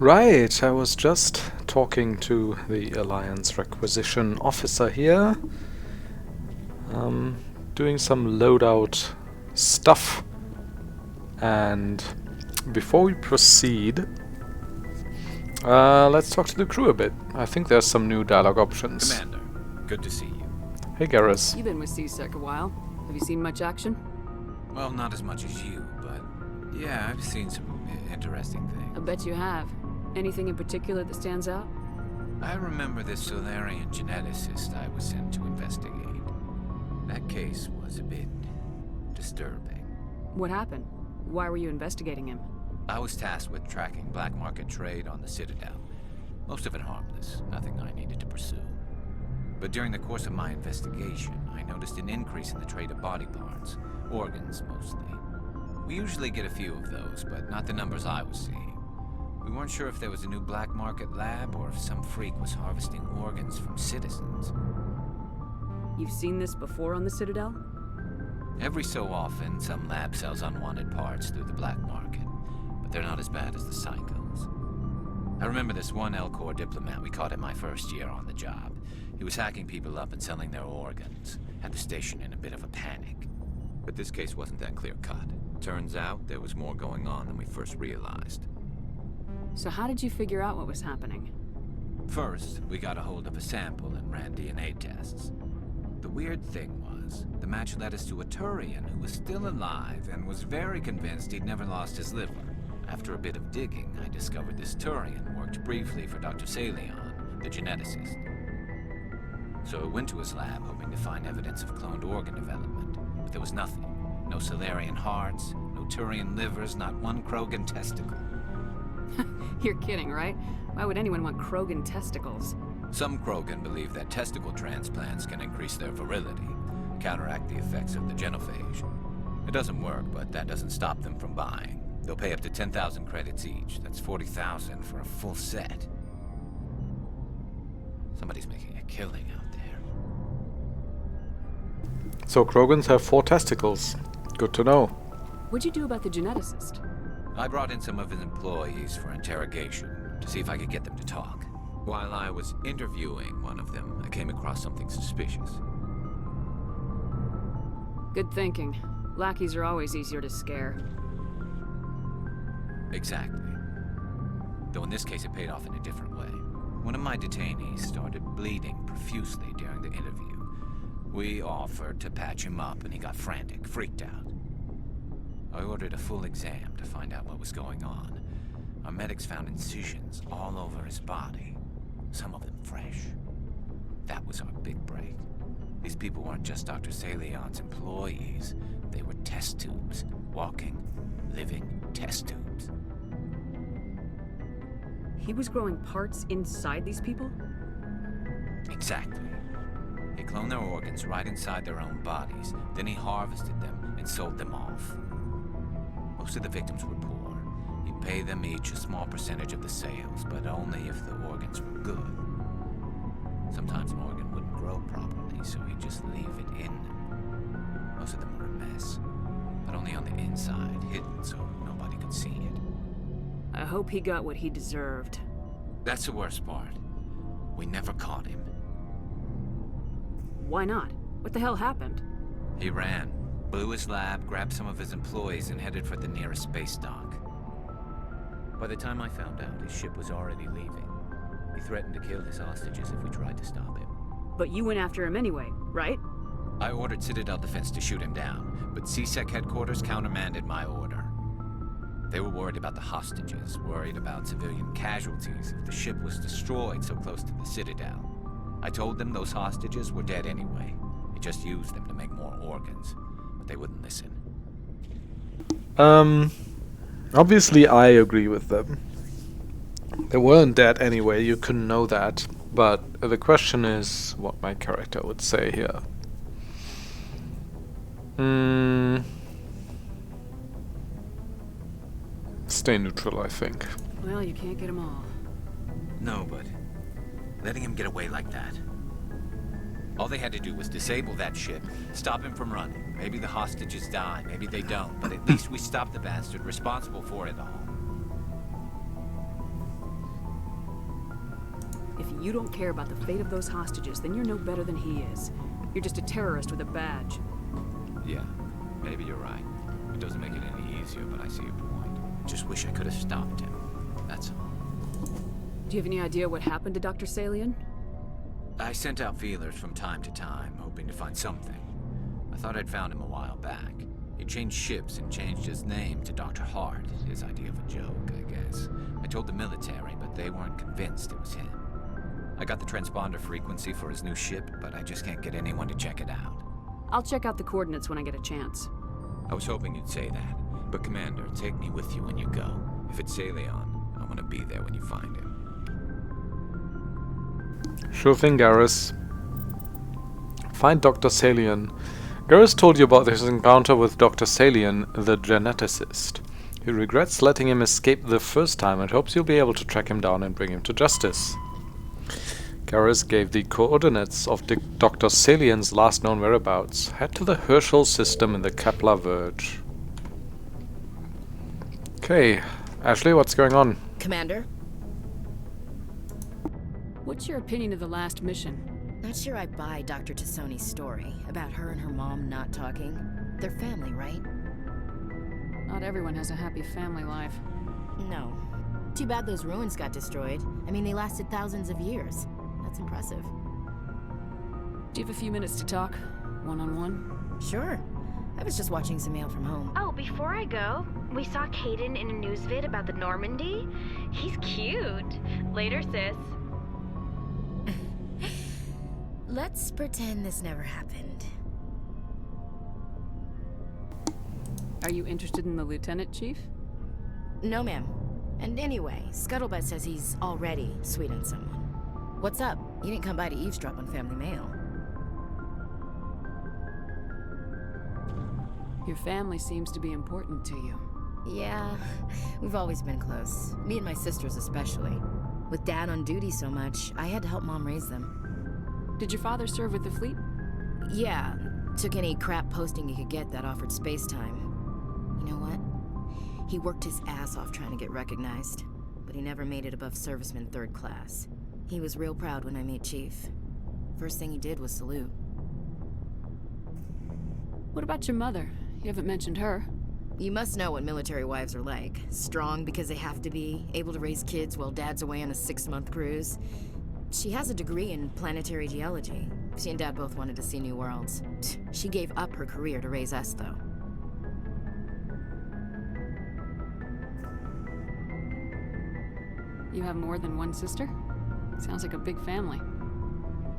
Right, I was just talking to the Alliance requisition officer here. Doing some loadout stuff. And before we proceed, let's talk to the crew a bit. I think there's some new dialogue options. Commander, good to see you. Hey Garrus. You've been with C-Sec a while. Have you seen much action? Well, not as much as you, but yeah, I've seen some interesting things. I bet you have. Anything in particular that stands out? I remember this Solarian geneticist I was sent to investigate. That case was a bit disturbing. What happened? Why were you investigating him? I was tasked with tracking black market trade on the Citadel. Most of it harmless, nothing I needed to pursue. But during the course of my investigation, I noticed an increase in the trade of body parts, organs mostly. We usually get a few of those, but not the numbers I was seeing. We weren't sure if there was a new black market lab or if some freak was harvesting organs from citizens. You've seen this before on the Citadel? Every so often, some lab sells unwanted parts through the black market, but they're not as bad as the psychos. I remember this one L-Corps diplomat we caught in my first year on the job. He was hacking people up and selling their organs. Had the station in a bit of a panic. But this case wasn't that clear-cut. Turns out there was more going on than we first realized. So how did you figure out what was happening? First, we got a hold of a sample and ran DNA tests. The weird thing was, the match led us to a Turian who was still alive and was very convinced he'd never lost his liver. After a bit of digging, I discovered this Turian worked briefly for Dr. Salion, the geneticist. So I went to his lab hoping to find evidence of cloned organ development, but there was nothing. No Solarian hearts, no Turian livers, not one Krogan testicle. You're kidding, right? Why would anyone want Krogan testicles? Some Krogan believe that testicle transplants can increase their virility, counteract the effects of the genophage. It doesn't work, but that doesn't stop them from buying. They'll pay up to 10,000 credits each. That's 40,000 for a full set. Somebody's making a killing out there. So Krogans have 4 testicles. Good to know. What'd you do about the geneticist? I brought in some of his employees for interrogation to see if I could get them to talk. While I was interviewing one of them, I came across something suspicious. Good thinking. Lackeys are always easier to scare. Exactly. Though in this case it paid off in a different way. One of my detainees started bleeding profusely during the interview. We offered to patch him up and he got frantic, freaked out. I ordered a full exam to find out what was going on. Our medics found incisions all over his body, some of them fresh. That was our big break. These people weren't just Dr. Salion's employees. They were test tubes. Walking, living test tubes. He was growing parts inside these people? Exactly. He cloned their organs right inside their own bodies. Then he harvested them and sold them off. Most of the victims were poor. He'd pay them each a small percentage of the sales, but only if the organs were good. Sometimes an organ wouldn't grow properly, so he'd just leave it in them. Most of them were a mess, but only on the inside, hidden so nobody could see it. I hope he got what he deserved. That's the worst part. We never caught him. Why not? What the hell happened? He ran, blew his lab, grabbed some of his employees, and headed for the nearest space dock. By the time I found out, his ship was already leaving. He threatened to kill his hostages if we tried to stop him. But you went after him anyway, right? I ordered Citadel Defense to shoot him down, but C-Sec headquarters countermanded my order. They were worried about the hostages, worried about civilian casualties if the ship was destroyed so close to the Citadel. I told them those hostages were dead anyway. They just used them to make more organs, but they wouldn't listen. Obviously I agree with them. They weren't dead anyway, you couldn't know that. But the question is what my character would say here. Stay neutral, I think. Well, you can't get them all. No, but letting him get away like that. All they had to do was disable that ship, stop him from running. Maybe the hostages die, maybe they don't, but at least we stopped the bastard responsible for it all. you don't care about the fate of those hostages, then you're no better than he is. You're just a terrorist with a badge. Yeah, maybe you're right. It doesn't make it any easier, but I see your point. Just wish I could have stopped him. That's all. Do you have any idea what happened to Dr. Salian? I sent out feelers from time to time, hoping to find something. I thought I'd found him a while back. He changed ships and changed his name to Dr. Hart, his idea of a joke, I guess. I told the military, but they weren't convinced it was him. I got the transponder frequency for his new ship, but I just can't get anyone to check it out. I'll check out the coordinates when I get a chance. I was hoping you'd say that, but Commander, take me with you when you go. If it's Salion, I want to be there when you find him. Sure thing, Garrus. Find Dr. Salian. Garrus told you about his encounter with Dr. Salian, the geneticist. He regrets letting him escape the first time and hopes you'll be able to track him down and bring him to justice. Garrus gave the coordinates of Dr. Salian's last known whereabouts. Head to the Herschel system in the Kepler Verge. Okay, Ashley, what's going on? Commander? What's your opinion of the last mission? Not sure I buy Dr. Tassoni's story about her and her mom not talking. They're family, right? Not everyone has a happy family life. No. Too bad those ruins got destroyed. I mean, they lasted thousands of years. That's impressive. Do you have a few minutes to talk? One-on-one? Sure. I was just watching some mail from home. Oh, before I go, we saw Kaidan in a news vid about the Normandy. He's cute. Later, sis. Let's pretend this never happened. Are you interested in the lieutenant, Chief? No, ma'am. And anyway, Scuttlebutt says he's already sweet on someone. What's up? You didn't come by to eavesdrop on family mail. Your family seems to be important to you. Yeah, we've always been close. Me and my sisters especially. With Dad on duty so much, I had to help Mom raise them. Did your father serve with the fleet? Yeah, took any crap posting he could get that offered space time. You know what? He worked his ass off trying to get recognized, but he never made it above serviceman 3rd class. He was real proud when I met Chief. First thing he did was salute. What about your mother? You haven't mentioned her. You must know what military wives are like. Strong because they have to be, able to raise kids while Dad's away on a 6-month cruise. She has a degree in planetary geology. She and Dad both wanted to see new worlds. She gave up her career to raise us, though. You have more than one sister? Sounds like a big family.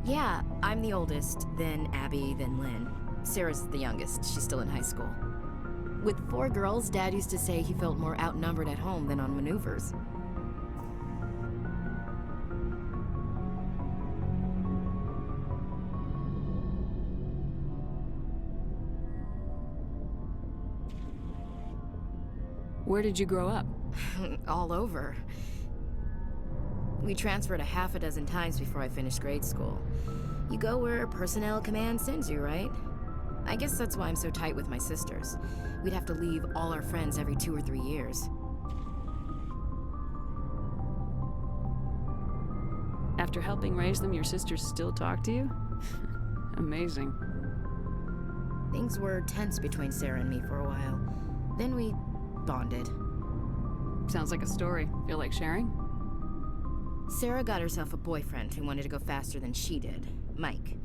Yeah, I'm the oldest, then Abby, then Lynn. Sarah's the youngest. She's still in high school. With 4 girls, Dad used to say he felt more outnumbered at home than on maneuvers. Where did you grow up? All over. We transferred a half a dozen times before I finished grade school. You go where personnel command sends you, right? I guess that's why I'm so tight with my sisters. We'd have to leave all our friends every 2 or 3 years. After helping raise them, your sisters still talk to you? Amazing. Things were tense between Sarah and me for a while. Then we bonded. Sounds like a story. Feel like sharing? Sarah got herself a boyfriend who wanted to go faster than she did, Mike.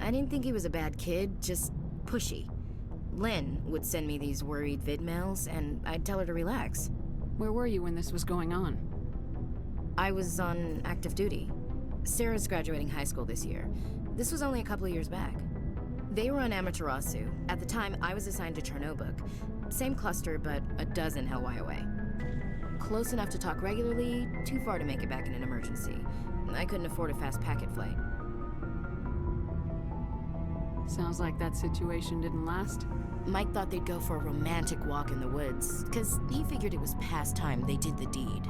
I didn't think he was a bad kid, just pushy. Lynn would send me these worried vid mails, and I'd tell her to relax. Where were you when this was going on? I was on active duty. Sarah's graduating high school this year. This was only a couple of years back. They were on Amaterasu. At the time, I was assigned to Chernobog. Same cluster, but a dozen Hellwire away. Close enough to talk regularly, too far to make it back in an emergency. I couldn't afford a fast packet flight. Sounds like that situation didn't last. Mike thought they'd go for a romantic walk in the woods, because he figured it was past time they did the deed.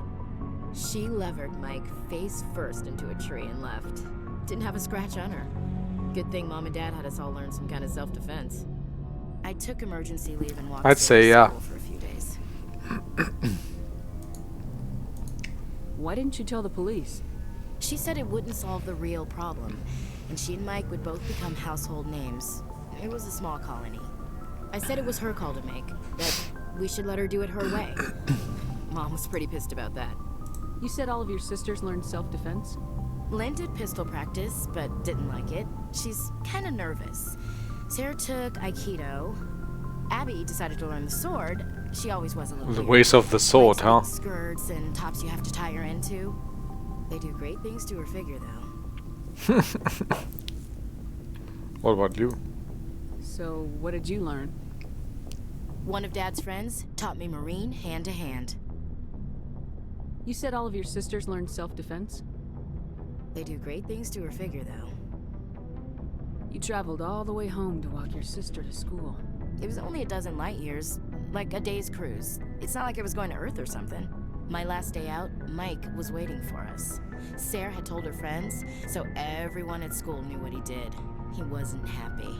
She levered Mike face first into a tree and left. Didn't have a scratch on her. Good thing Mom and Dad had us all learn some kind of self-defense. I took emergency leave and walked I'd say, yeah. for a few days. Why didn't you tell the police? She said it wouldn't solve the real problem, and she and Mike would both become household names. It was a small colony. I said it was her call to make, that we should let her do it her way. Mom was pretty pissed about that. You said all of your sisters learned self-defense? Lynn did pistol practice, but didn't like it. She's kind of nervous. Sarah took Aikido. Abby decided to learn the sword. She always was a little The weird. ways of the sword, Likes huh? big skirts and tops you have to tie her into. They do great things to her figure, though. What about you? So, what did you learn? One of Dad's friends taught me Marine hand to hand. You said all of your sisters learned self-defense? They do great things to her figure, though. You traveled all the way home to walk your sister to school. It was only a dozen light years, like a day's cruise. It's not like I was going to Earth or something. My last day out, Mike was waiting for us. Sarah had told her friends, so everyone at school knew what he did. He wasn't happy.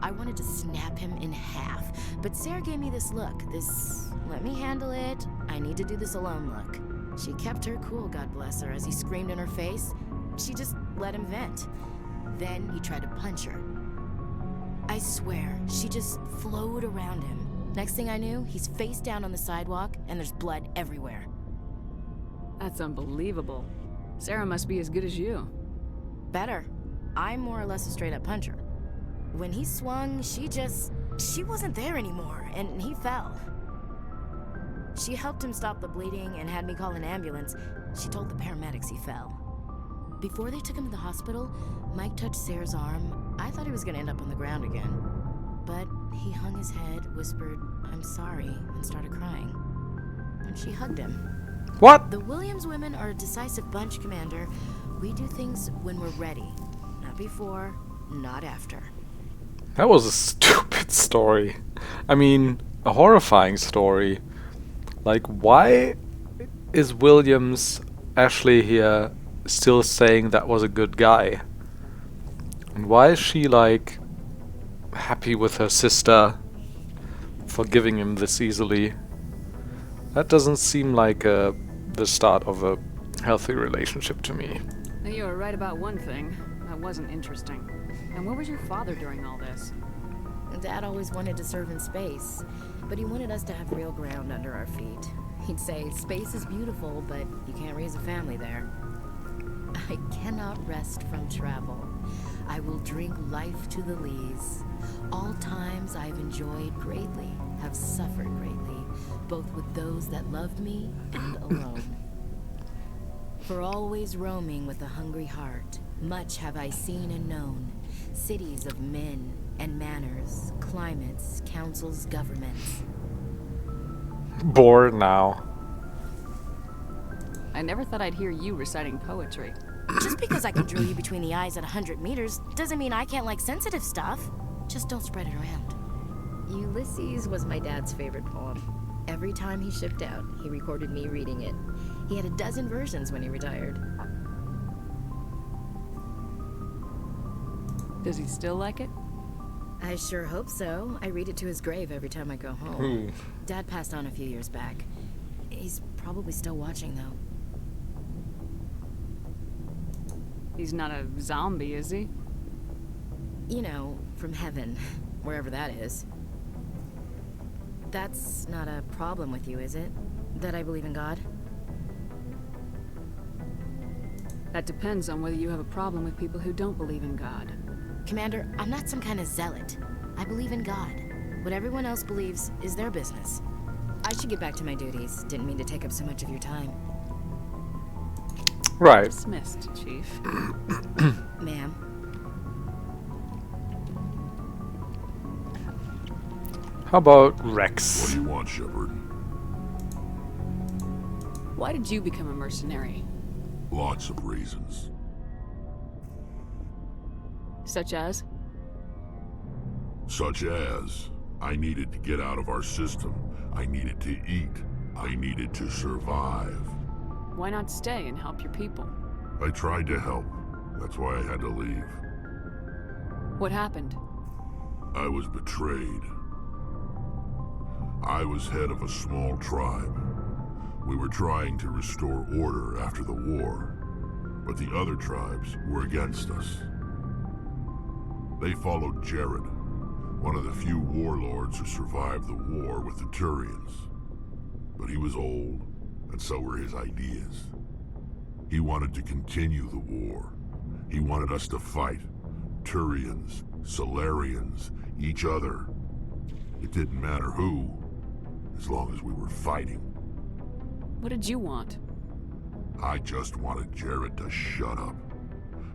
I wanted to snap him in half, but Sarah gave me this look, this let me handle it, I need to do this alone look. She kept her cool, God bless her, as he screamed in her face. She just let him vent. Then he tried to punch her. I swear, she just flowed around him. Next thing I knew, he's face down on the sidewalk, and there's blood everywhere. That's unbelievable. Sarah must be as good as you. Better. I'm more or less a straight-up puncher. When he swung, she wasn't there anymore, and he fell. She helped him stop the bleeding and had me call an ambulance. She told the paramedics he fell. Before they took him to the hospital, Mike touched Sarah's arm. I thought he was gonna end up on the ground again. But he hung his head, whispered, "I'm sorry," and started crying. And she hugged him. What? The Williams women are a decisive bunch, Commander. We do things when we're ready. Not before, not after. That was a stupid story. I mean, a horrifying story. Like, why is Williams Ashley here still saying that was a good guy? And why is she, like, happy with her sister forgiving him this easily? That doesn't seem like the start of a healthy relationship to me. Now, you were right about one thing. That wasn't interesting. And where was your father during all this? Dad always wanted to serve in space, but he wanted us to have real ground under our feet. He'd say, space is beautiful, but you can't raise a family there. I cannot rest from travel. I will drink life to the lees. All times I've enjoyed greatly, have suffered greatly, both with those that loved me and alone. For always roaming with a hungry heart, much have I seen and known. Cities of men and manners, climates, councils, governments. Bored now. I never thought I'd hear you reciting poetry. Just because I can drill you between the eyes at 100 meters doesn't mean I can't like sensitive stuff. Just don't spread it around. Ulysses was my dad's favorite poem. Every time he shipped out, he recorded me reading it. He had a dozen versions when he retired. Does he still like it? I sure hope so. I read it to his grave every time I go home. Dad passed on a few years back. He's probably still watching, though. He's not a zombie, is he? You know, from heaven, wherever that is. That's not a problem with you, is it? That I believe in God? That depends on whether you have a problem with people who don't believe in God. Commander, I'm not some kind of zealot. I believe in God. What everyone else believes is their business. I should get back to my duties. Didn't mean to take up so much of your time. Right. Dismissed, Chief. Ma'am. How about What Wrex? do you want, Shepard? Why did you become a mercenary? Lots of reasons. Such as? Such as, I needed to get out of our system. I needed to eat. I needed to survive. Why not stay and help your people? I tried to help. That's why I had to leave. What happened? I was betrayed. I was head of a small tribe. We were trying to restore order after the war, but the other tribes were against us. They followed Jared, one of the few warlords who survived the war with the Turians. But he was old, and so were his ideas. He wanted to continue the war. He wanted us to fight. Turians, Solarians, each other. It didn't matter who, as long as we were fighting. What did you want? I just wanted Jared to shut up,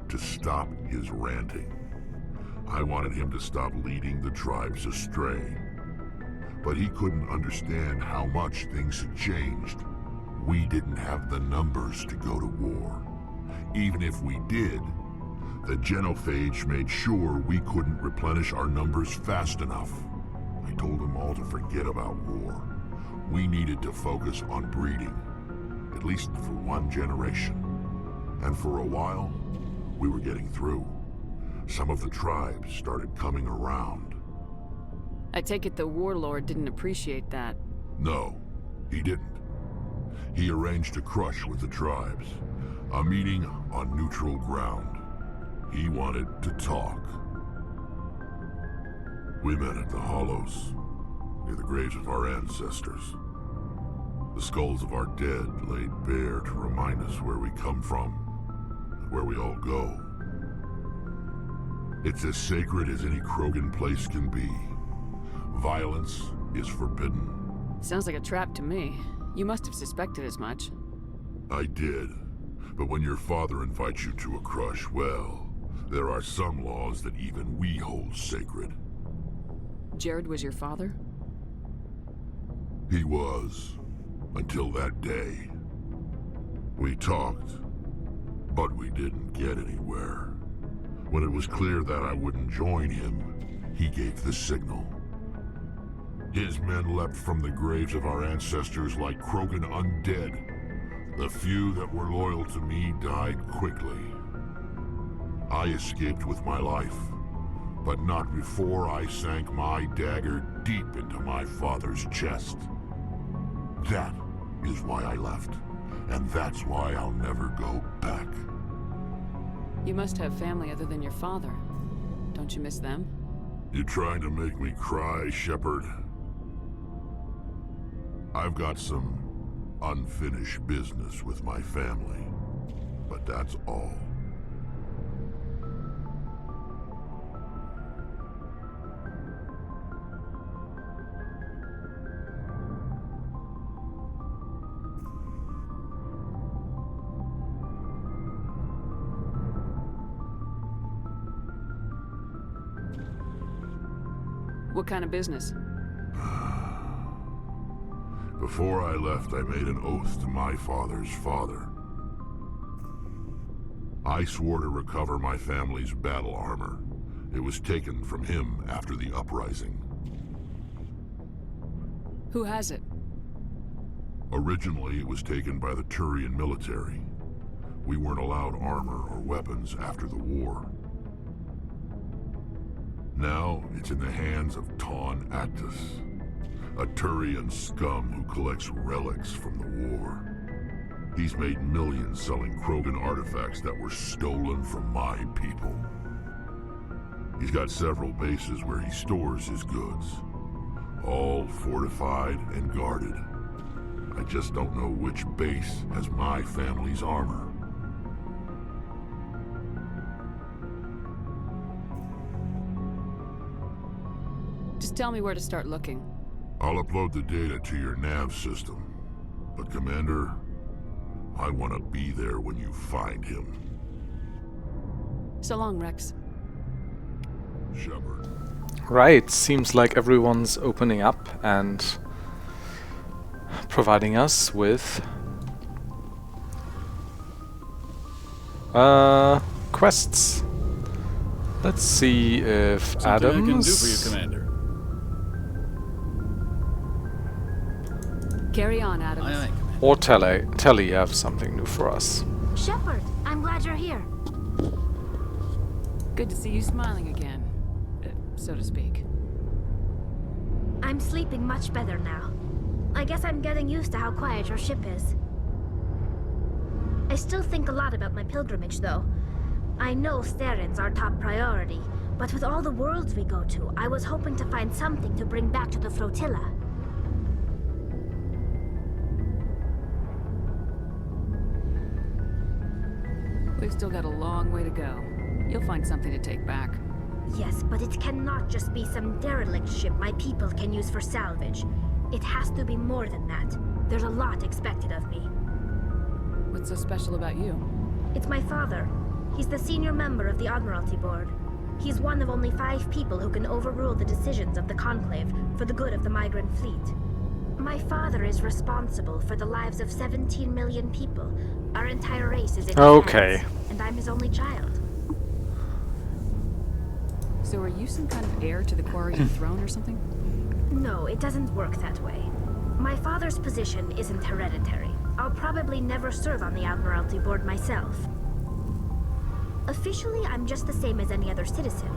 to stop his ranting. I wanted him to stop leading the tribes astray. But he couldn't understand how much things had changed. We didn't have the numbers to go to war. Even if we did, the genophage made sure we couldn't replenish our numbers fast enough. I told them all to forget about war. We needed to focus on breeding, at least for one generation. And for a while, we were getting through. Some of the tribes started coming around. I take it the warlord didn't appreciate that. No, he didn't. He arranged a crush with the tribes, a meeting on neutral ground. He wanted to talk. We met at the Hollows, near the graves of our ancestors. The skulls of our dead laid bare to remind us where we come from and where we all go. It's as sacred as any Krogan place can be. Violence is forbidden. Sounds like a trap to me. You must have suspected as much. I did. But when your father invites you to a crush, well, there are some laws that even we hold sacred. Jared was your father? He was. Until that day. We talked, but we didn't get anywhere. When it was clear that I wouldn't join him, he gave the signal. His men leapt from the graves of our ancestors like Krogan undead. The few that were loyal to me died quickly. I escaped with my life, but not before I sank my dagger deep into my father's chest. That is why I left, and that's why I'll never go back. You must have family other than your father. Don't you miss them? You trying to make me cry, Shepard? I've got some unfinished business with my family, but that's all. What kind of business? Before I left, I made an oath to my father's father. I swore to recover my family's battle armor. It was taken from him after the uprising. Who has it? Originally, it was taken by the Turian military. We weren't allowed armor or weapons after the war. Now, it's in the hands of Ton Actus, a Turian scum who collects relics from the war. He's made millions selling Krogan artifacts that were stolen from my people. He's got several bases where he stores his goods, all fortified and guarded. I just don't know which base has my family's armor. Just tell me where to start looking. I'll upload the data to your nav system. But Commander, I want to be there when you find him. So long, Wrex. Shepard. Right, seems like everyone's opening up and providing us with quests. Let's see if Something Adams I can do for you, Commander. Carry on, Adams. Aye, aye, Commander. or Telly have something new for us. Shepard, I'm glad you're here. Good to see you smiling again, so to speak. I'm sleeping much better now. I guess I'm getting used to how quiet your ship is. I still think a lot about my pilgrimage, though. I know Saturn's our top priority, but with all the worlds we go to, I was hoping to find something to bring back to the flotilla. We've still got a long way to go. You'll find something to take back. Yes, but it cannot just be some derelict ship my people can use for salvage. It has to be more than that. There's a lot expected of me. What's so special about you? It's my father. He's the senior member of the Admiralty Board. He's one of only 5 people who can overrule the decisions of the Conclave for the good of the migrant fleet. My father is responsible for the lives of 17 million people. Our entire race is in his hands, and I'm his only child. So are you some kind of heir to the Quarian throne or something? No, it doesn't work that way. My father's position isn't hereditary. I'll probably never serve on the Admiralty Board myself. Officially, I'm just the same as any other citizen,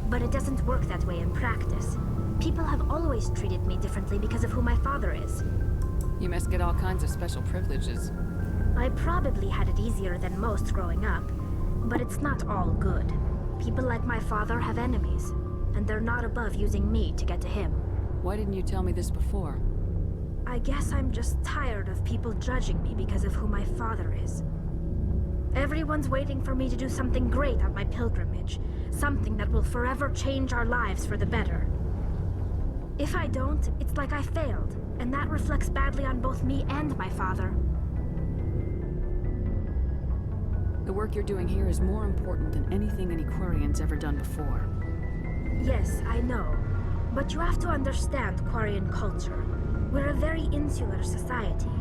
but it doesn't work that way in practice. People have always treated me differently because of who my father is. You must get all kinds of special privileges. I probably had it easier than most growing up, but it's not all good. People like my father have enemies, and they're not above using me to get to him. Why didn't you tell me this before? I guess I'm just tired of people judging me because of who my father is. Everyone's waiting for me to do something great on my pilgrimage, something that will forever change our lives for the better. If I don't, it's like I failed, and that reflects badly on both me and my father. The work you're doing here is more important than anything any Quarian's ever done before. Yes, I know. But you have to understand Quarian culture. We're a very insular society.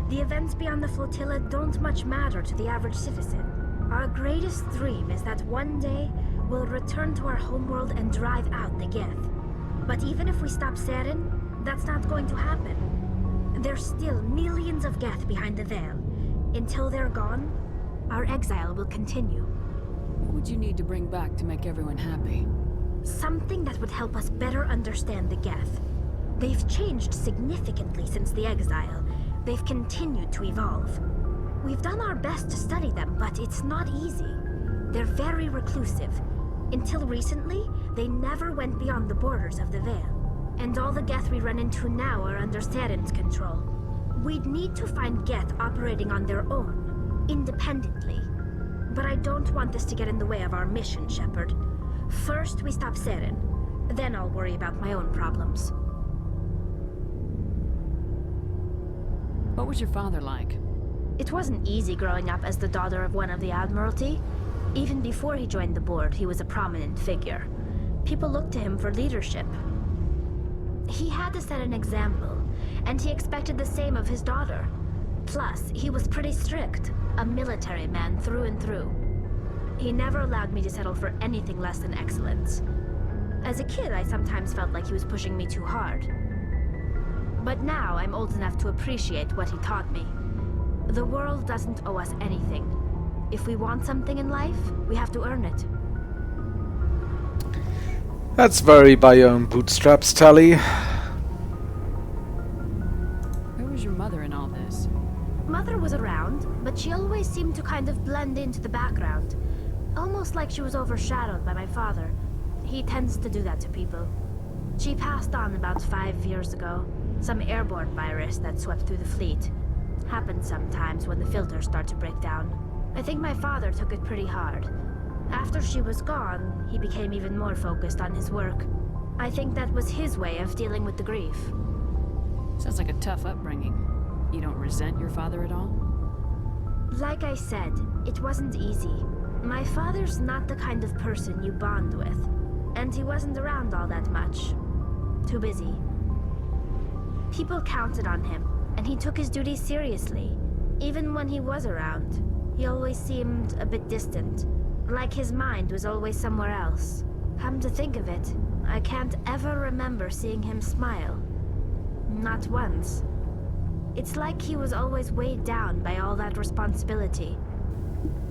The events beyond the flotilla don't much matter to the average citizen. Our greatest dream is that one day we'll return to our homeworld and drive out the Geth. But even if we stop Saturn, that's not going to happen. There's still millions of Geth behind the veil. Until they're gone, our exile will continue. What would you need to bring back to make everyone happy? Something that would help us better understand the Geth. They've changed significantly since the exile. They've continued to evolve. We've done our best to study them, but it's not easy. They're very reclusive. Until recently, they never went beyond the borders of the Veil. And all the Geth we run into now are under Saturn's control. We'd need to find Geth operating on their own, independently. But I don't want this to get in the way of our mission, Shepard. First, we stop Saturn. Then I'll worry about my own problems. What was your father like? It wasn't easy growing up as the daughter of one of the Admiralty. Even before he joined the board, he was a prominent figure. People looked to him for leadership. He had to set an example, and he expected the same of his daughter. Plus, he was pretty strict, a military man through and through. He never allowed me to settle for anything less than excellence. As a kid, I sometimes felt like he was pushing me too hard. But now I'm old enough to appreciate what he taught me. The world doesn't owe us anything. If we want something in life, we have to earn it. That's very by your own bootstraps, Tally. Where was your mother in all this? Mother was around, but she always seemed to kind of blend into the background. Almost like she was overshadowed by my father. He tends to do that to people. She passed on about 5 years ago. Some airborne virus that swept through the fleet. Happens sometimes when the filters start to break down. I think my father took it pretty hard. After she was gone, he became even more focused on his work. I think that was his way of dealing with the grief. Sounds like a tough upbringing. You don't resent your father at all? Like I said, it wasn't easy. My father's not the kind of person you bond with. And he wasn't around all that much. Too busy. People counted on him, and he took his duties seriously. Even when he was around, he always seemed a bit distant. Like his mind was always somewhere else. Come to think of it, I can't ever remember seeing him smile. Not once. It's like he was always weighed down by all that responsibility.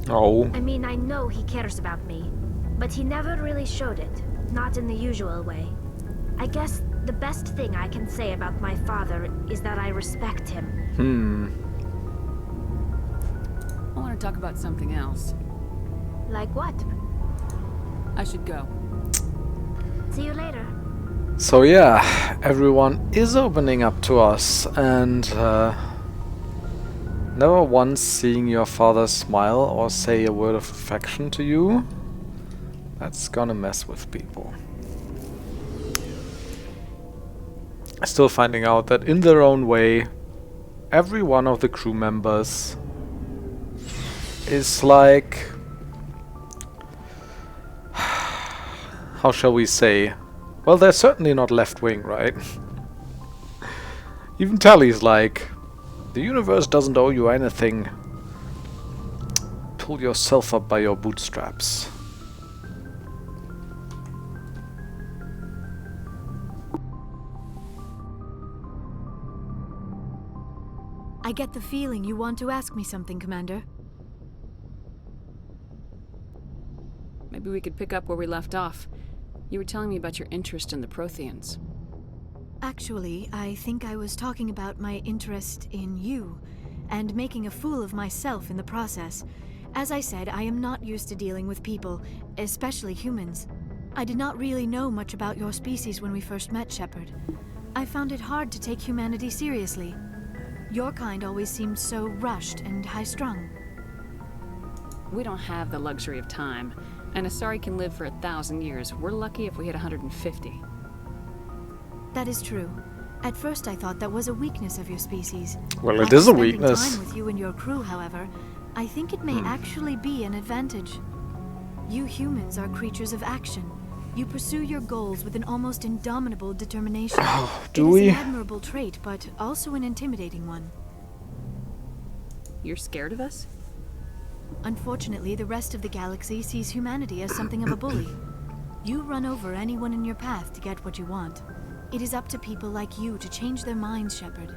Oh. I mean, I know he cares about me, but he never really showed it. Not in the usual way. I guess The best thing I can say about my father is that I respect him. I want to talk about something else. Like what? I should go. See you later. So yeah, everyone is opening up to us, and never once seeing your father smile or say a word of affection to you. That's gonna mess with people. Still finding out that in their own way, every one of the crew members is like... how shall we say? Well, they're certainly not left-wing, right? Even Tally's like, the universe doesn't owe you anything. Pull yourself up by your bootstraps. I get the feeling you want to ask me something, Commander. Maybe we could pick up where we left off. You were telling me about your interest in the Protheans. Actually, I think I was talking about my interest in you, and making a fool of myself in the process. As I said, I am not used to dealing with people, especially humans. I did not really know much about your species when we first met, Shepard. I found it hard to take humanity seriously. Your kind always seemed so rushed and high-strung. We don't have the luxury of time, and Asari can live for 1,000 years. We're lucky if we hit 150. That is true. At first I thought that was a weakness of your species. Well, it is a Spending weakness. time with you and your crew, however, I think it may actually be an advantage. You humans are creatures of action. You pursue your goals with an almost indomitable determination. Do It we? is an admirable trait, but also an intimidating one. You're scared of us? Unfortunately, the rest of the galaxy sees humanity as something of a bully. You run over anyone in your path to get what you want. It is up to people like you to change their minds, Shepard.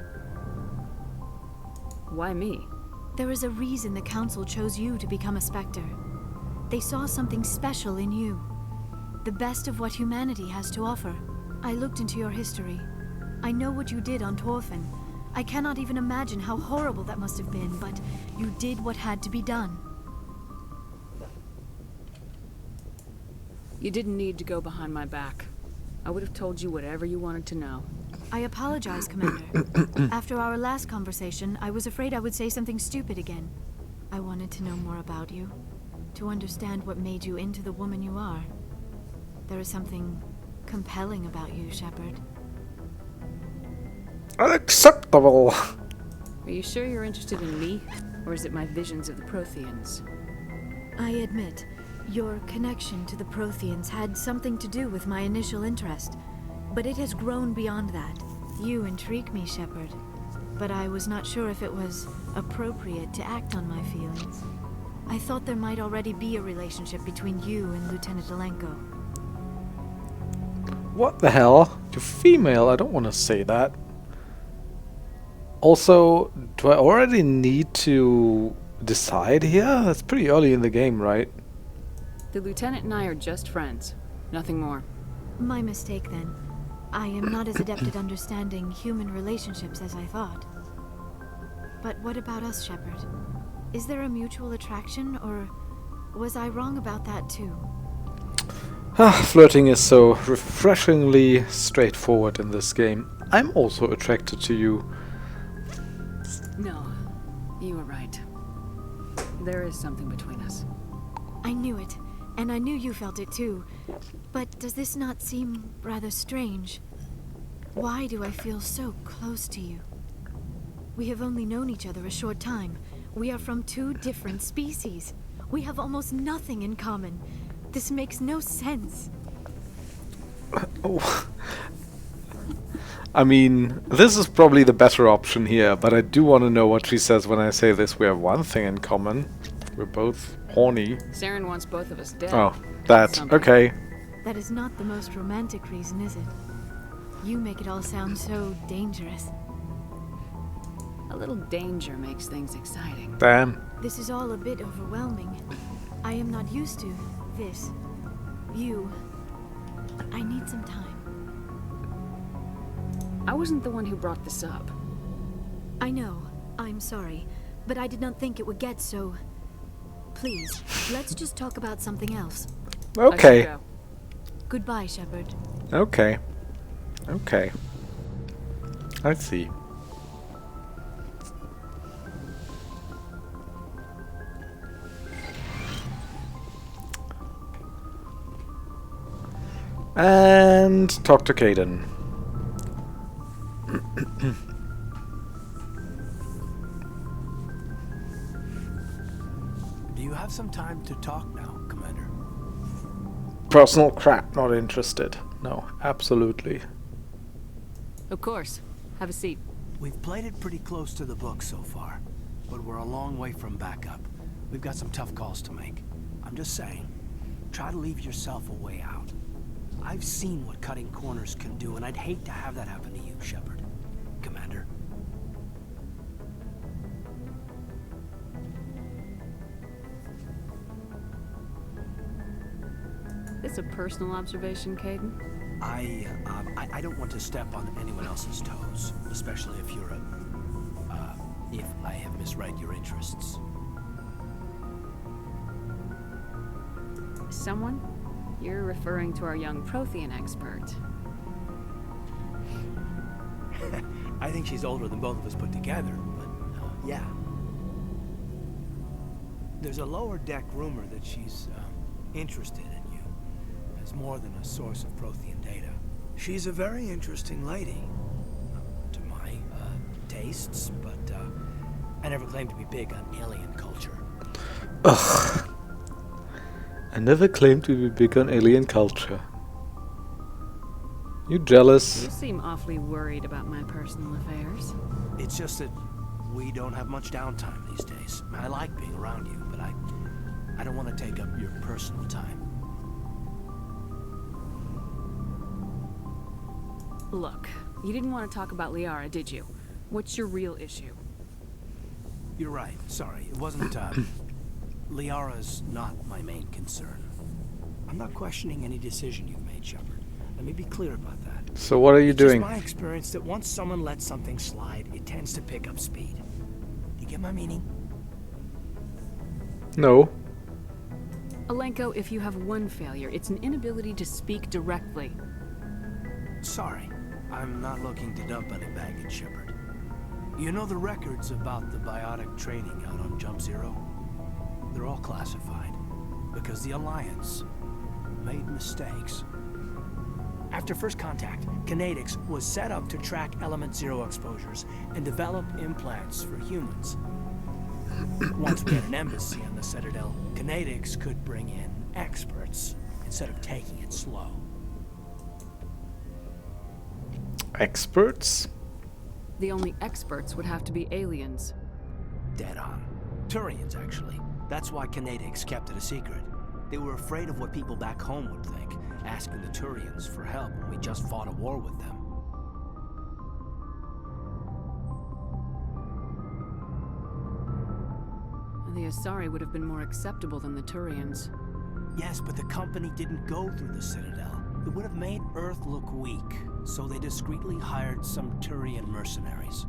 Why me? There is a reason the Council chose you to become a Spectre. They saw something special in you. The best of what humanity has to offer. I looked into your history. I know what you did on Torfin. I cannot even imagine how horrible that must have been, but you did what had to be done. You didn't need to go behind my back. I would have told you whatever you wanted to know. I apologize, Commander. After our last conversation, I was afraid I would say something stupid again. I wanted to know more about you, to understand what made you into the woman you are. There is something compelling about you, Shepard. Unacceptable! Are you sure you're interested in me? Or is it my visions of the Protheans? I admit, your connection to the Protheans had something to do with my initial interest, but it has grown beyond that. You intrigue me, Shepard, but I was not sure if it was appropriate to act on my feelings. I thought there might already be a relationship between you and Lieutenant Alenko. What the hell? You're female, I don't want to say that. Also, do I already need to decide here? That's pretty early in the game, right? The Lieutenant and I are just friends. Nothing more. My mistake, then. I am not as adept at understanding human relationships as I thought. But what about us, Shepard? Is there a mutual attraction, or was I wrong about that too? Flirting is so refreshingly straightforward in this game. I'm also attracted to you. No, you were right. There is something between us. I knew it, and I knew you felt it too. But does this not seem rather strange? Why do I feel so close to you? We have only known each other a short time. We are from two different species. We have almost nothing in common. This makes no sense. Oh. I mean, this is probably the better option here, but I do want to know what she says when I say this. We have one thing in common. We're both horny. Saren wants both of us dead. Oh, that. Something. Okay. That is not the most romantic reason, is it? You make it all sound so dangerous. A little danger makes things exciting. Damn. This is all a bit overwhelming. I am not used to this. You. I need some time. I wasn't the one who brought this up. I know. I'm sorry. But I did not think it would get so... Please, let's just talk about something else. I should Okay. go. Goodbye, Shepard. Okay. Okay. I see. And talk to Kaidan. Do you have some time to talk now, Commander? Personal crap, not interested. No, absolutely. Of course. Have a seat. We've played it pretty close to the book so far, but we're a long way from backup. We've got some tough calls to make. I'm just saying, try to leave yourself a way out. I've seen what cutting corners can do, and I'd hate to have that happen to you, Shepard. Commander. This a personal observation, Kaidan? I don't want to step on anyone else's toes, especially if you're if I have misread your interests. Someone? You're referring to our young Prothean expert. I think she's older than both of us put together, but yeah. There's a lower deck rumor that she's interested in you as more than a source of Prothean data. She's a very interesting lady, to my tastes, but I never claimed to be big on alien culture. Ugh. I never claimed to be big on alien culture. You jealous? You seem awfully worried about my personal affairs. It's just that we don't have much downtime these days. I like being around you, but I don't want to take up your personal time. Look, you didn't want to talk about Liara, did you? What's your real issue? You're right. Sorry. It wasn't, Liara's not my main concern. I'm not questioning any decision you've made, Shepard. Let me be clear about that. So what are you doing? It's my experience that once someone lets something slide, it tends to pick up speed. Do you get my meaning? No. Alenko, if you have one failure, it's an inability to speak directly. Sorry. I'm not looking to dump any baggage, Shepard. You know the records about the biotic training out on Jump Zero? They're all classified, because the Alliance made mistakes. After first contact, Kinetics was set up to track Element Zero exposures and develop implants for humans. Once we had an embassy on the Citadel, Kinetics could bring in experts instead of taking it slow. Experts? The only experts would have to be aliens. Dead on. Turians, actually. That's why Kinetics kept it a secret. They were afraid of what people back home would think, asking the Turians for help when we just fought a war with them. The Asari would have been more acceptable than the Turians. Yes, but the company didn't go through the Citadel. It would have made Earth look weak, so they discreetly hired some Turian mercenaries.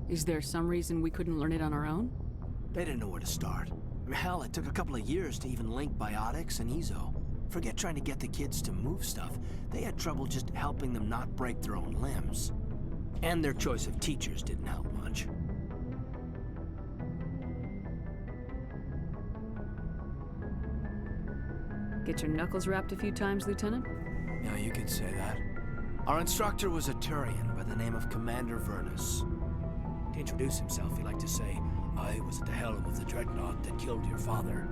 Is there some reason we couldn't learn it on our own? They didn't know where to start. Hell, it took a couple of years to even link biotics and Ezo. Forget trying to get the kids to move stuff. They had trouble just helping them not break their own limbs. And their choice of teachers didn't help much. Get your knuckles rapped a few times, Lieutenant? Yeah, you could say that. Our instructor was a Turian by the name of Commander Veles. To introduce himself, he liked to say, "I was at the helm of the dreadnought that killed your father."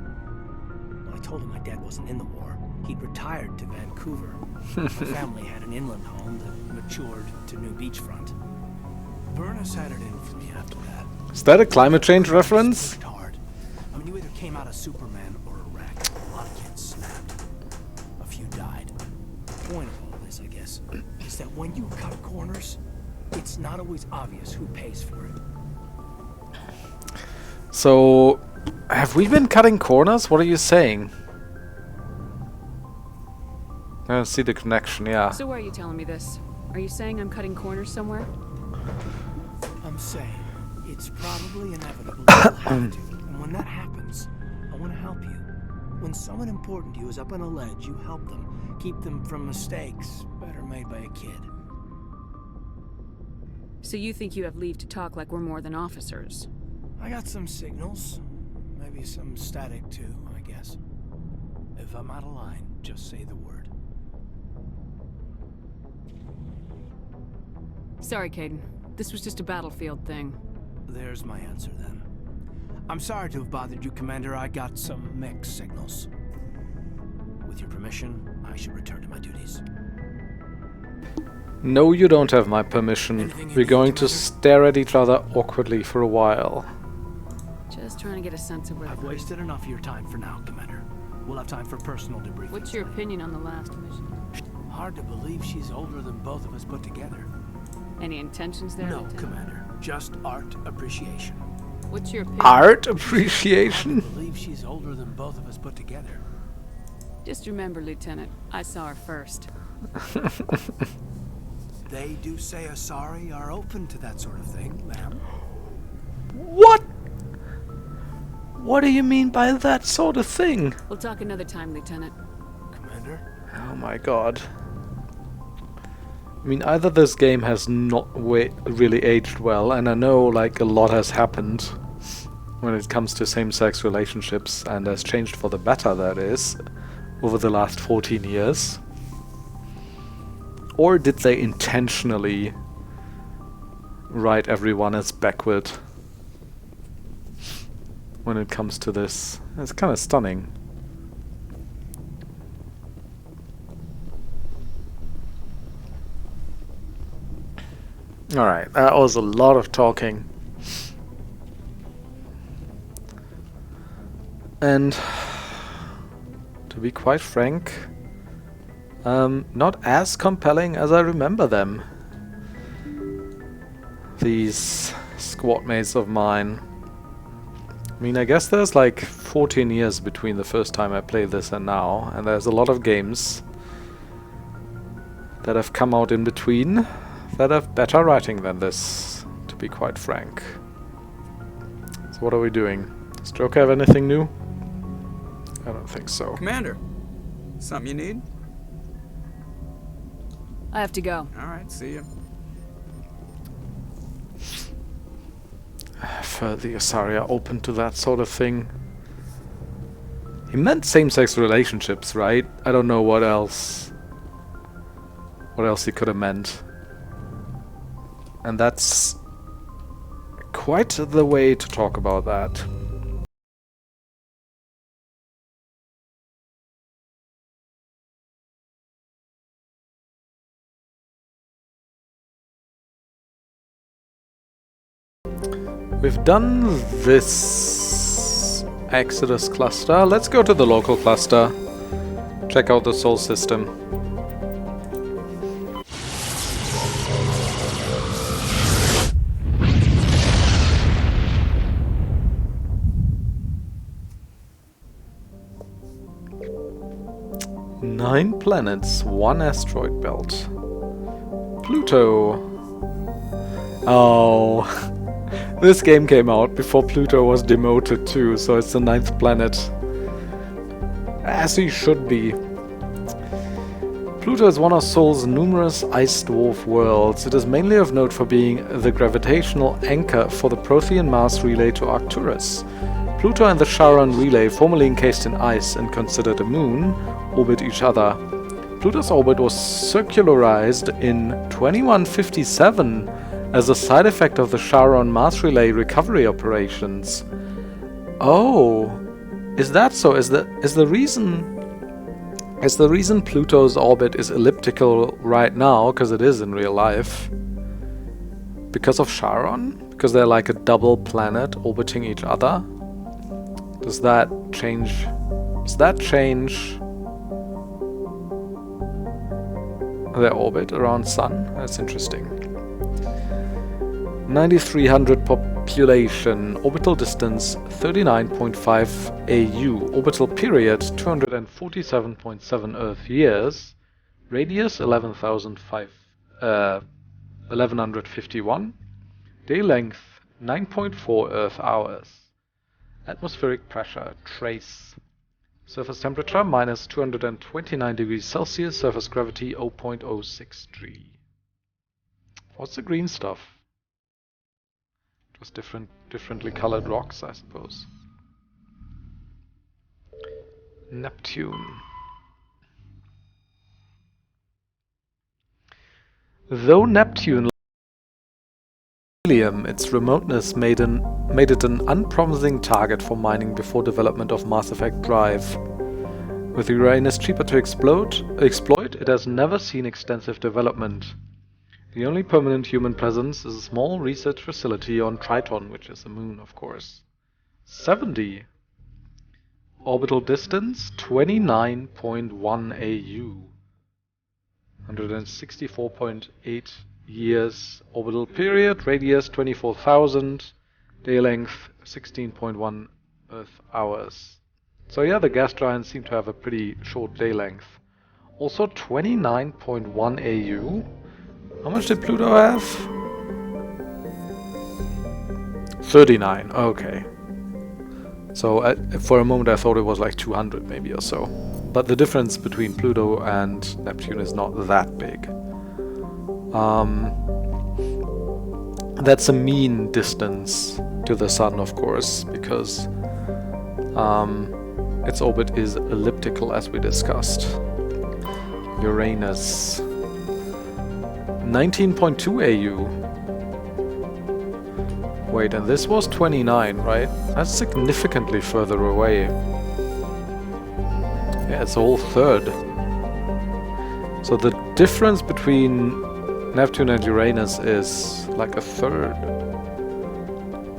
When I told him my dad wasn't in the war, he'd retired to Vancouver. My family had an inland home that matured to new beachfront. Veles had it in for me after that. Is that a climate change reference? Worked hard. I mean, you either came out a Superman or a wreck. A lot of kids snapped. A few died. The point of all this, I guess, is that when you cut corners, it's not always obvious who pays for it. So, have we been cutting corners? What are you saying? I see the connection, yeah. So why are you telling me this? Are you saying I'm cutting corners somewhere? I'm saying it's probably inevitable you'll have to. And when that happens, I want to help you. When someone important to you is up on a ledge, you help them. Keep them from mistakes better made by a kid. So you think you have leave to talk like we're more than officers? I got some signals. Maybe some static too, I guess. If I'm out of line, just say the word. Sorry, Kaidan. This was just a battlefield thing. There's my answer then. I'm sorry to have bothered you, Commander. I got some mixed signals. With your permission, I should return to my duties. No, you don't have my permission. We're going to stare at each other awkwardly for a while. Just trying to get a sense of where... I've wasted enough of your time for now, Commander. We'll have time for personal debriefing. What's your opinion on the last mission? Hard to believe she's older than both of us put together. Any intentions there? No, Lieutenant? Commander. Just art appreciation. What's your opinion? Art appreciation? Hard to believe she's older than both of us put together. Just remember, Lieutenant, I saw her first. They do say Asari are open to that sort of thing, ma'am. What? What do you mean by that sort of thing? We'll talk another time, Lieutenant. Commander? Oh my god. I mean, either this game has not really aged well, and I know like a lot has happened when it comes to same-sex relationships, and has changed for the better, that is, over the last 14 years. Or did they intentionally write everyone as backward when it comes to this? It's kind of stunning. Alright, that was a lot of talking. And to be quite frank, not as compelling as I remember them. These squad mates of mine. I mean, I guess there's like 14 years between the first time I played this and now, and there's a lot of games that have come out in between that have better writing than this, to be quite frank. So what are we doing? Does Joker have anything new? I don't think so. Commander, something you need? I have to go. Alright, see ya. For the Asari are open to that sort of thing. He meant same-sex relationships, right? I don't know what else. What else he could have meant. And that's quite the way to talk about that. We've done this Exodus cluster. Let's go to the local cluster. Check out the Sol system. Nine planets, one asteroid belt. Pluto. Oh. This game came out before Pluto was demoted too, so it's the 9th planet. As he should be. Pluto is one of Sol's numerous ice dwarf worlds. It is mainly of note for being the gravitational anchor for the Prothean mass relay to Arcturus. Pluto and the Charon relay, formerly encased in ice and considered a moon, orbit each other. Pluto's orbit was circularized in 2157 as a side effect of the Charon mass relay recovery operations. Oh, is that so? Is the reason Pluto's orbit is elliptical right now, because it is in real life, because of Charon? Because they're like a double planet orbiting each other? Does that change? Does that change their orbit around Sun? That's interesting. 9,300 population, orbital distance 39.5 AU, orbital period 247.7 Earth years, Radius 1151. Day length 9.4 Earth hours. Atmospheric pressure trace. Surface temperature minus 229 degrees Celsius. Surface gravity 0.063. What's the green stuff? Just differently colored rocks, I suppose. Neptune. Though Neptune helium, its remoteness made it an unpromising target for mining before development of Mass Effect Drive. With Uranus cheaper to exploit, it has never seen extensive development. The only permanent human presence is a small research facility on Triton, which is the moon, of course. 70. Orbital distance 29.1 AU. 164.8 years. Orbital period, radius 24,000. Day length 16.1 Earth hours. So yeah, the gas giants seem to have a pretty short day length. Also 29.1 AU. How much did Pluto have? 39, okay. So for a moment I thought it was like 200 maybe or so. But the difference between Pluto and Neptune is not that big. That's a mean distance to the Sun, of course, because its orbit is elliptical, as we discussed. Uranus. 19.2 AU. Wait, and this was 29, right? That's significantly further away. Yeah, it's a whole third. So the difference between Neptune and Uranus is like a third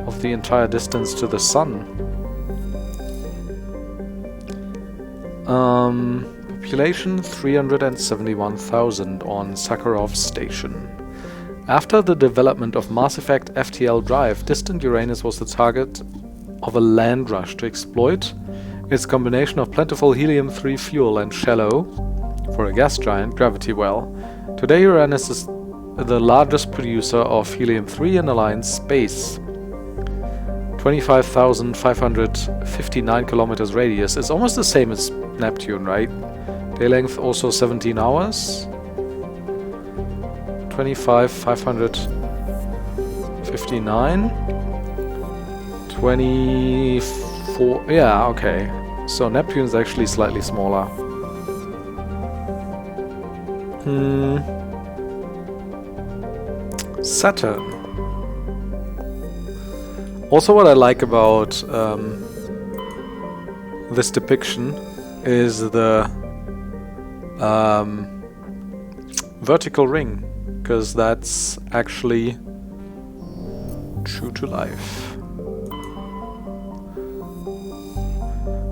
of the entire distance to the Sun. Population 371,000 on Sakharov Station. After the development of Mass Effect FTL Drive, distant Uranus was the target of a land rush to exploit its combination of plentiful helium-3 fuel and shallow, for a gas giant, gravity well. Today Uranus is the largest producer of helium-3 in Alliance space. 25,559 kilometers radius is almost the same as Neptune, right? Day length also 17 hours. 25,559. 24. Yeah, okay. So Neptune's actually slightly smaller. Saturn. Also, what I like about this depiction is the vertical ring, because that's actually true to life.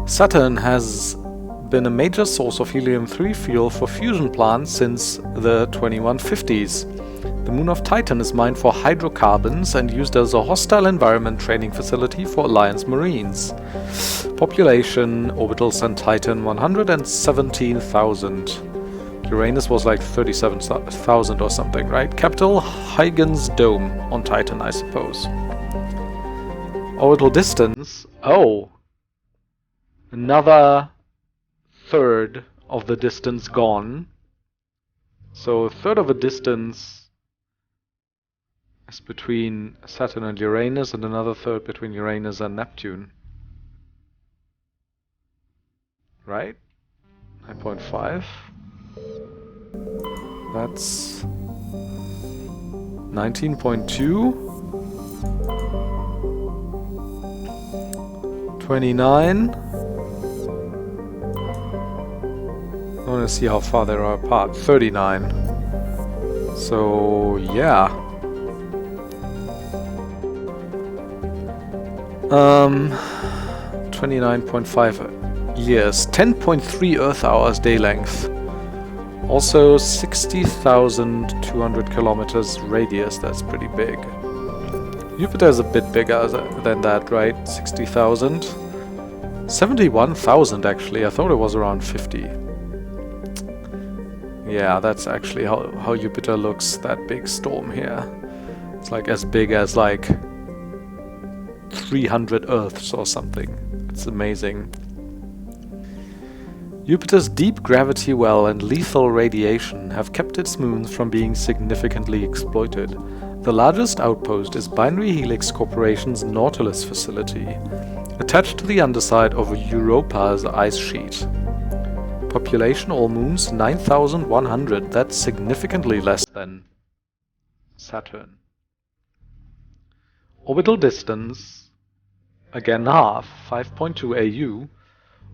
Saturn has been a major source of helium-3 fuel for fusion plants since the 2150s. The moon of Titan is mined for hydrocarbons and used as a hostile environment training facility for Alliance Marines. Population, orbitals on Titan 117,000. Uranus was like 37,000 or something, right? Capital, Huygens Dome on Titan, I suppose. Orbital distance, oh! Another third of the distance gone. So a third of a distance is between Saturn and Uranus, and another third between Uranus and Neptune. Right? 9.5. That's 19.2. 29. I want to see how far they are apart. 39. So, yeah. 29.5 years. 10.3 Earth hours day length. Also 60,200 kilometers radius. That's pretty big. Jupiter is a bit bigger than that, right? 60,000. 71,000 actually. I thought it was around 50. Yeah, that's actually how Jupiter looks, that big storm here. It's like as big as like 300 Earths or something. It's amazing. Jupiter's deep gravity well and lethal radiation have kept its moons from being significantly exploited. The largest outpost is Binary Helix Corporation's Nautilus facility, attached to the underside of Europa's ice sheet. Population all moons 9,100, that's significantly less than Saturn. Orbital distance, again half, 5.2 AU.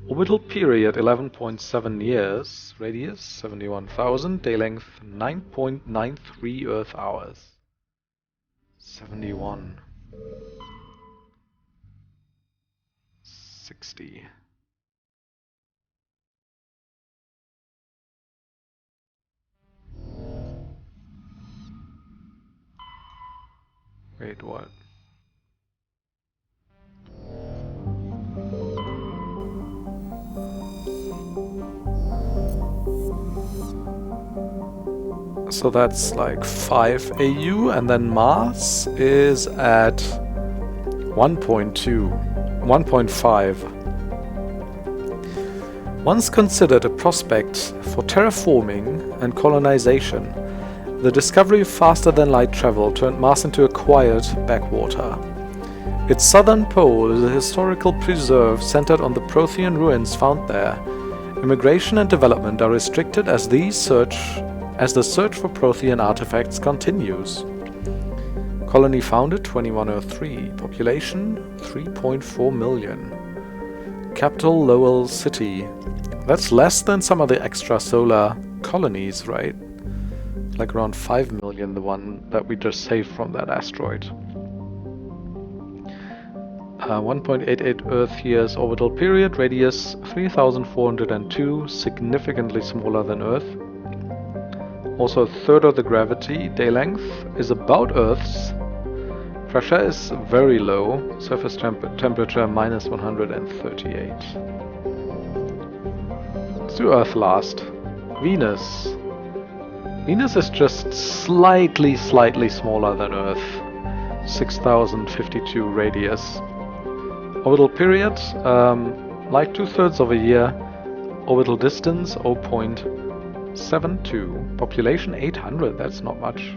Orbital period 11.7 years, radius 71,000, day length 9.93 Earth hours. 71. 60. Wait, what? So that's like 5 AU, and then Mars is at 1.5. Once considered a prospect for terraforming and colonization, the discovery of faster-than-light travel turned Mars into a quiet backwater. Its southern pole is a historical preserve centered on the Prothean ruins found there. Immigration and development are restricted as the search for Prothean artifacts continues. Colony founded 2103. Population 3.4 million. Capital Lowell City. That's less than some of the extrasolar colonies, right? Like around 5 million, the one that we just saved from that asteroid. 1.88 Earth years orbital period, radius 3,402, significantly smaller than Earth. Also a third of the gravity, day length is about Earth's. Pressure is very low, surface temperature minus 138. Let's do Earth last. Venus. Venus is just slightly smaller than Earth. 6,052 radius. Orbital period, like 2/3 of a year. Orbital distance 0.72. Population 800, that's not much.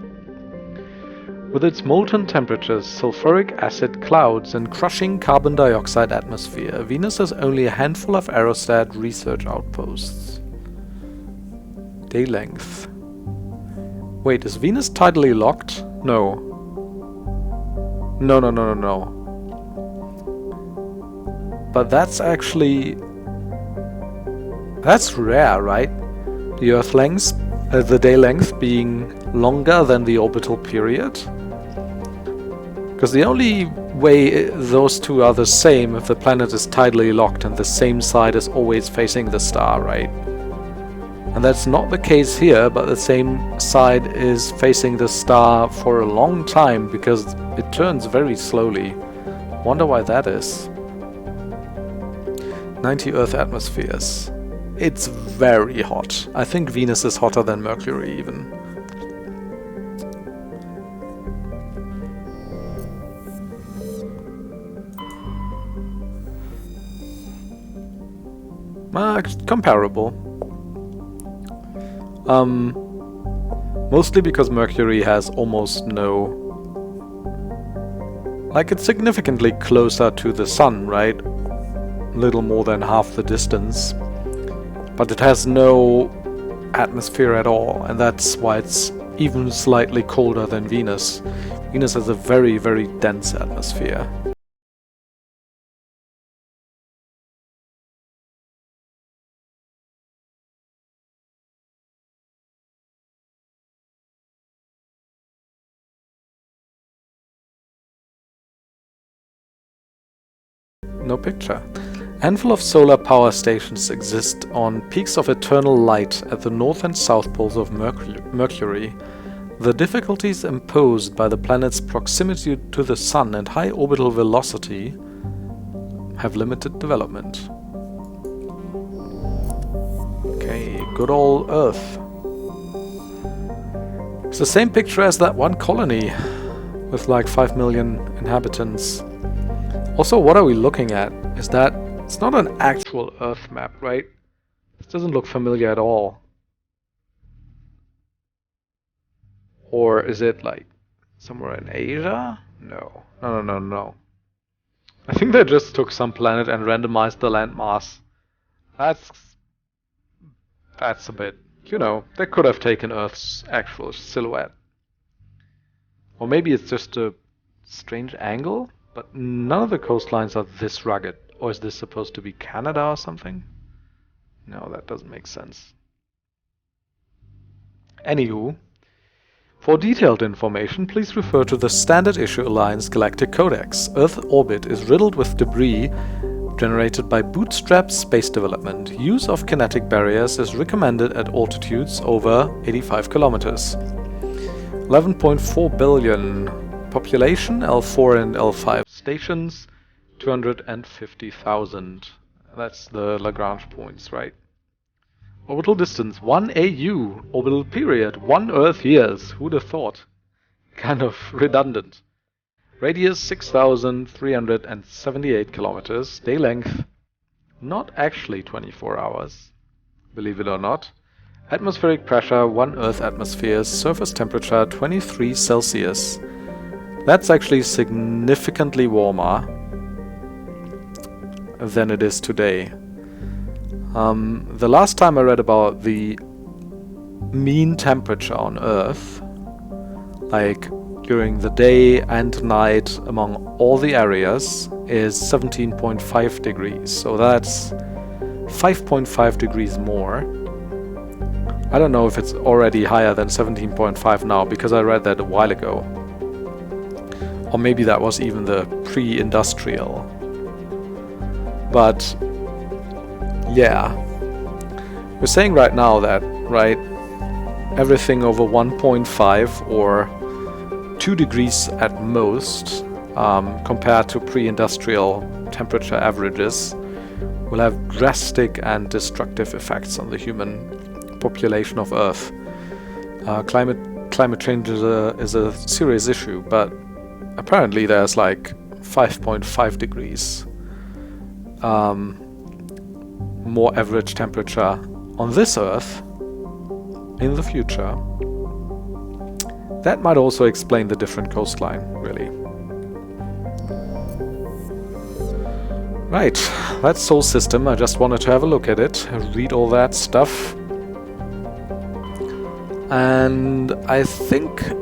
With its molten temperatures, sulfuric acid clouds, and crushing carbon dioxide atmosphere, Venus has only a handful of aerostat research outposts. Day length. Wait, is Venus tidally locked? No. No. But that's actually... that's rare, right? The Earth length, the day length being longer than the orbital period? Because the only way those two are the same if the planet is tidally locked and the same side is always facing the star, right? And that's not the case here, but the same side is facing the star for a long time because it turns very slowly. Wonder why that is. 90 Earth atmospheres. It's very hot. I think Venus is hotter than Mercury even. Comparable. Mostly because Mercury has almost no... like, it's significantly closer to the Sun, right? Little more than half the distance. But it has no atmosphere at all, and that's why it's even slightly colder than Venus. Venus has a very, very dense atmosphere. No picture. Handful of solar power stations exist on peaks of eternal light at the north and south poles of Mercury. The difficulties imposed by the planet's proximity to the Sun and high orbital velocity have limited development. Okay, good old Earth. It's the same picture as that one colony with like 5 million inhabitants. Also, what are we looking at? Is that... It's not an actual Earth map, right? This doesn't look familiar at all. Or is it like somewhere in Asia? No. No. I think they just took some planet and randomized the landmass. That's a bit... You know, they could have taken Earth's actual silhouette. Or maybe it's just a strange angle, but none of the coastlines are this rugged. Or is this supposed to be Canada or something? No, that doesn't make sense. Anywho, for detailed information, please refer to the Standard Issue Alliance Galactic Codex. Earth orbit is riddled with debris generated by bootstrap space development. Use of kinetic barriers is recommended at altitudes over 85 kilometers. 11.4 billion population, L4 and L5 stations, 250,000. That's the Lagrange points, right? Orbital distance 1 AU. Orbital period 1 Earth years. Who'd have thought? Kind of redundant. Radius 6,378 kilometers. Day length not actually 24 hours, believe it or not. Atmospheric pressure 1 Earth atmosphere. Surface temperature 23 Celsius. That's actually significantly warmer than it is today. The last time I read about the mean temperature on Earth, like during the day and night among all the areas, is 17.5 degrees. So that's 5.5 degrees more. I don't know if it's already higher than 17.5 now, because I read that a while ago. Or maybe that was even the pre-industrial. But yeah, we're saying right now that, right, everything over 1.5 or 2 degrees at most, compared to pre-industrial temperature averages, will have drastic and destructive effects on the human population of Earth. Climate change is a serious issue, but apparently there's like 5.5 degrees more average temperature on this Earth in the future. That might also explain the different coastline, really. Right, that's Sol System. I just wanted to have a look at it, read all that stuff. And I think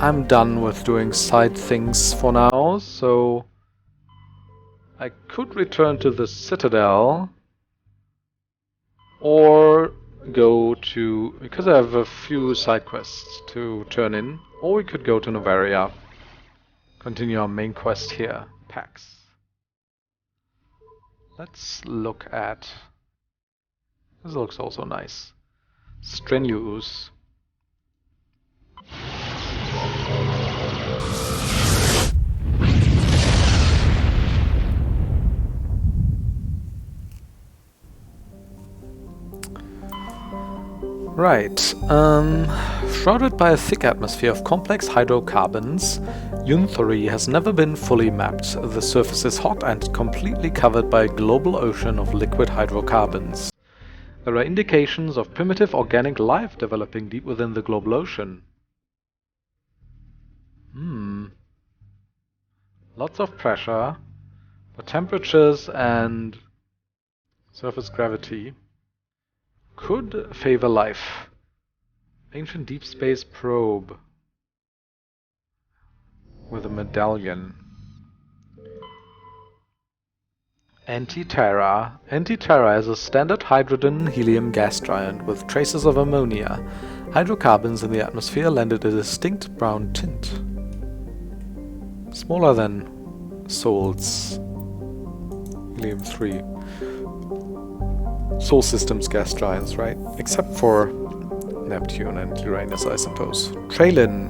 I'm done with doing side things for now, so I could return to the Citadel or go to, because I have a few side quests to turn in, or we could go to Noveria, continue our main quest here, PAX. Let's look at, this looks also nice, Strenuous. Right, shrouded by a thick atmosphere of complex hydrocarbons, Untitled has never been fully mapped. The surface is hot and completely covered by a global ocean of liquid hydrocarbons. There are indications of primitive organic life developing deep within the global ocean. Lots of pressure, but temperatures and surface gravity could favor life. Ancient deep space probe with a medallion. Anti-Terra. Anti-Terra is a standard hydrogen-helium gas giant with traces of ammonia. Hydrocarbons in the atmosphere lend it a distinct brown tint. Smaller than Sol's Helium-3. Sol System's gas giants, right? Except for Neptune and Uranus, I suppose. Tralin.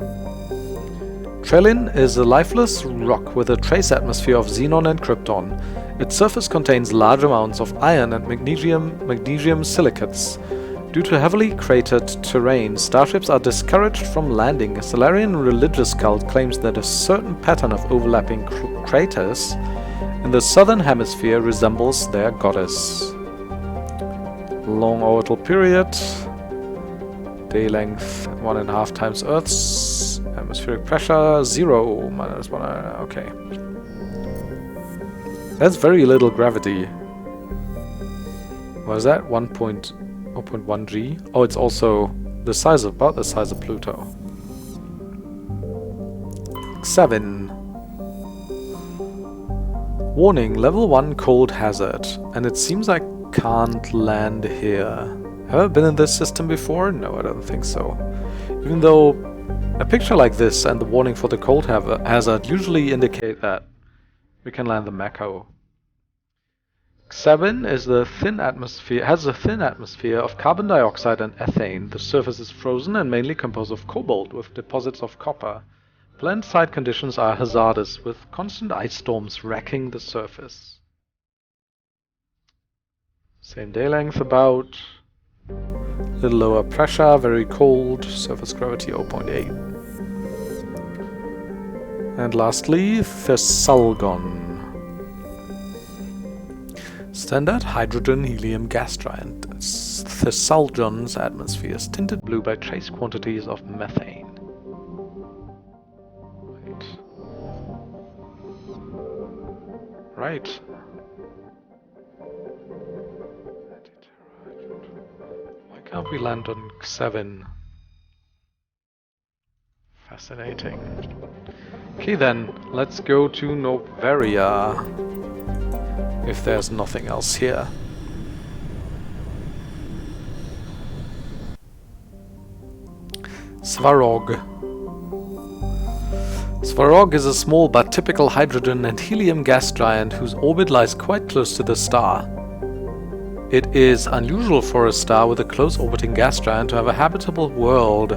Tralin is a lifeless rock with a trace atmosphere of xenon and krypton. Its surface contains large amounts of iron and magnesium silicates. Due to heavily cratered terrain, starships are discouraged from landing. A Solarian religious cult claims that a certain pattern of overlapping craters in the southern hemisphere resembles their goddess. Long orbital period. Day length 1.5 times Earth's. Atmospheric pressure 0 minus 1. Okay. That's very little gravity. What is that? 0.1 G? Oh, it's also the size of, about the size of Pluto. 7. Warning, level 1 cold hazard. And it seems I can't land here. Have I been in this system before? No, I don't think so. Even though a picture like this and the warning for the cold hazard usually indicate that we can land the Mako. 7 is the thin atmosphere, has a thin atmosphere of carbon dioxide and ethane. The surface is frozen and mainly composed of cobalt with deposits of copper. Planned site conditions are hazardous, with constant ice storms wrecking the surface. Same day length about. Little lower pressure, very cold, surface gravity 0.8. And lastly, Thesalgon. Standard hydrogen helium gas giant. Thesalgon's atmosphere is tinted blue by trace quantities of methane. Right. Why can't we land on 7? Fascinating. Okay then, let's go to Noveria. If there's nothing else here. Svarog. Svarog is a small but typical hydrogen and helium gas giant whose orbit lies quite close to the star. It is unusual for a star with a close orbiting gas giant to have a habitable world.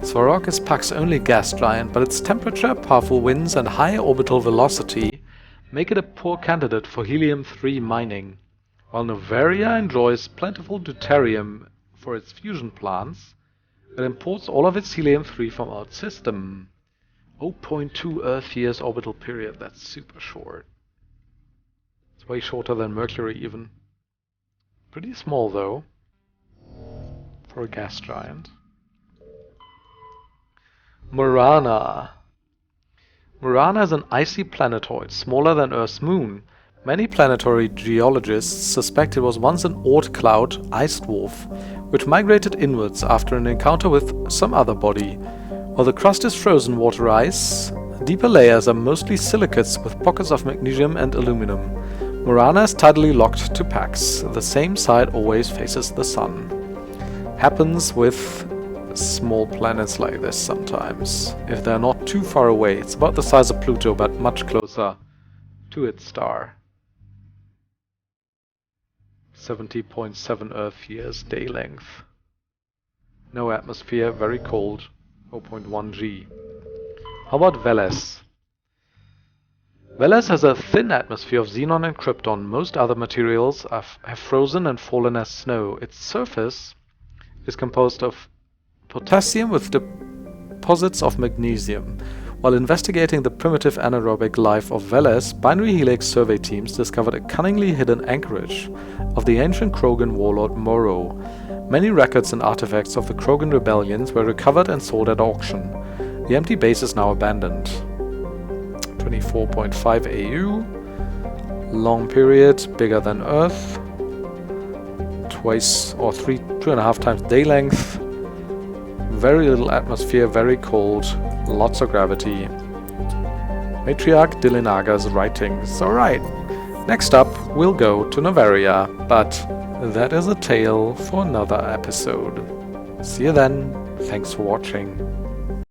Svarog is Puck's only gas giant, but its temperature, powerful winds and high orbital velocity make it a poor candidate for helium-3 mining. While Noveria enjoys plentiful deuterium for its fusion plants, it imports all of its helium-3 from our system. 0.2 Earth years orbital period, that's super short. It's way shorter than Mercury even. Pretty small though, for a gas giant. Murana. Murana is an icy planetoid, smaller than Earth's moon. Many planetary geologists suspect it was once an Oort cloud ice dwarf, which migrated inwards after an encounter with some other body. While the crust is frozen water ice, deeper layers are mostly silicates with pockets of magnesium and aluminum. Murana is tidally locked to Pax. The same side always faces the sun. Happens with small planets like this sometimes. If they're not too far away, it's about the size of Pluto but much closer to its star. 70.7 Earth years day length. No atmosphere, very cold, 0.1 G. How about Veles? Veles has a thin atmosphere of xenon and krypton. Most other materials have frozen and fallen as snow. Its surface is composed of potassium with deposits of magnesium. While investigating the primitive anaerobic life of Veles, binary helix survey teams discovered a cunningly hidden anchorage of the ancient Krogan warlord Morrow. Many records and artifacts of the Krogan rebellions were recovered and sold at auction. The empty base is now abandoned. 24.5 AU. Long period, bigger than Earth. Twice or 2.5 times day length. Very little atmosphere, very cold, lots of gravity. Matriarch Dylanaga's writings. Alright, next up we'll go to Noveria, but that is a tale for another episode. See you then, thanks for watching.